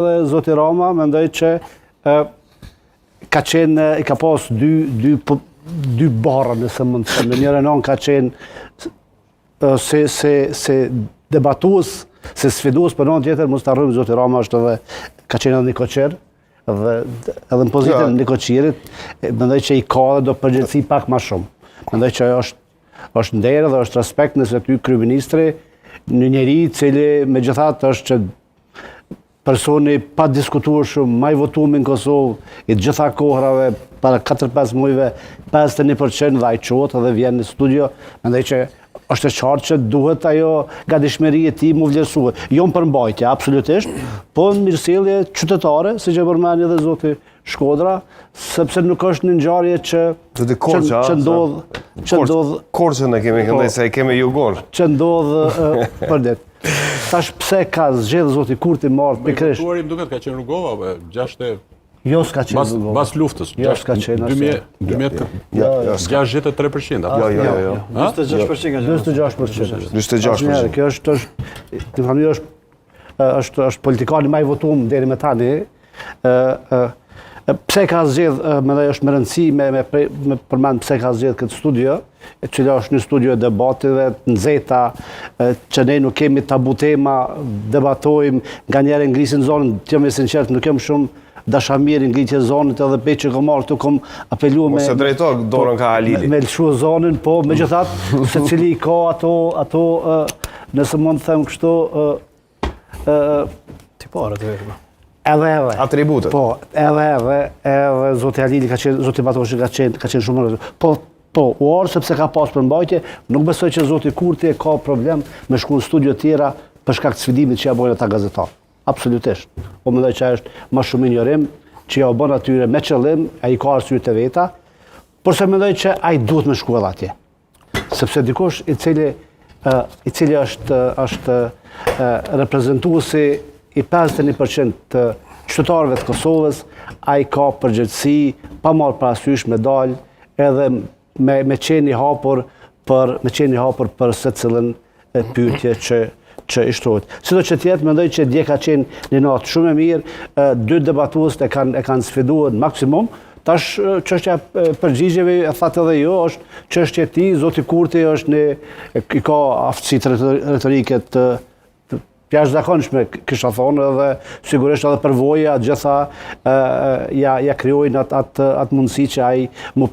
Dhe zoti Rama, mendoj që ka qenë, i ka pas dy barra, nëse mund të thëmë. Njëra non ka qenë se debatues, se sfidues, për non tjetër, mos të arrujmë, zoti Rama është edhe, ka qenë edhe një koqer, edhe në pozitën një koqirit, mendoj që i ka dhe do përgjithësi pak ma shumë. Mendoj që është nderë dhe është respekt nëse ty kryeministri, një njeri cili me gjithat është që personi pa diskutuar shumë, ma i votuar në Kosovë, i gjitha kohrave, para 4-5 mujve, 51% dhe ai qohet edhe vjen në studio, mendoj që është e qartë që duhet ajo gatishmëri e tij mu vlerësuar. Jo në përmbajtje, absolutisht, po në mirësjellje qytetare, siç e përmend edhe zoti Shkodra, sepse nuk është një ngjarje që ndodh Korçën e kemi këndej se e kemi jugor. Që ndodh për ditë. Tash pse ka zgjedh zoti Kurti marrë pikërisht. Tuari më duket ka qenë Rugova, 6 Jo s'ka qenë Rugova. Bas luftës. Jo s'ka qenë. 63%. Jo. 26%. 26%. Kjo është politikani më i votuar deri më tani. Pse ka zgjedh, mendoj është më rëndësi me përmend pse ka zgjedh këtë studio, e cila është një studio e debative, nxehta, që ne nuk kemi tabu tema, debatojmë, nganjëherë ngrisin zonën, të jam i sinqert, nuk jam shumë dashamir ngritje zonët edhe pe që kom marrë këtu kom apeluar me... Ose drejto, dorën ka Alili. Me lëshu zonën, po megjithatë, se cili ka ato, nëse mund të them kështu, tipare të vetëm. Edhe. Atributet. Po, edhe zoti Alili ka qenë, zoti Batoshi ka qenë shumë rëndë. Po, uarë sepse ka pas përmbajtje, nuk besoj që zoti Kurti ka problem me shku në studio tjera për shkak të sfidimit që ja bojnë ata gazetarë. Absolutisht. Po mendoj që është më shumë injorim që ja u bën atyre me qëllim, ai ka arsye të veta, por se mendoj që ai duhet me shku edhe atje. Sepse dikush i cili është reprezentuesi i 51% të qytetarëve të Kosovës, ai ka përgjegjësi pa marrë parasysh me dalë edhe me qenë i hapur për secilën pyetje që i shtrohet. Sido që tjetë, mendoj që dje ka qenë një natë shumë e mirë, 2 debatues e kanë sfiduar në maksimum, tash çështja përgjigjeve, e thatë edhe jo, është çështja e tij, zoti Kurti është i ka aftësi retorike të jashtëzakonshme, kisha thonë, edhe sigurisht edhe përvoja gjitha ja krijojnë atë mundësi që ai mu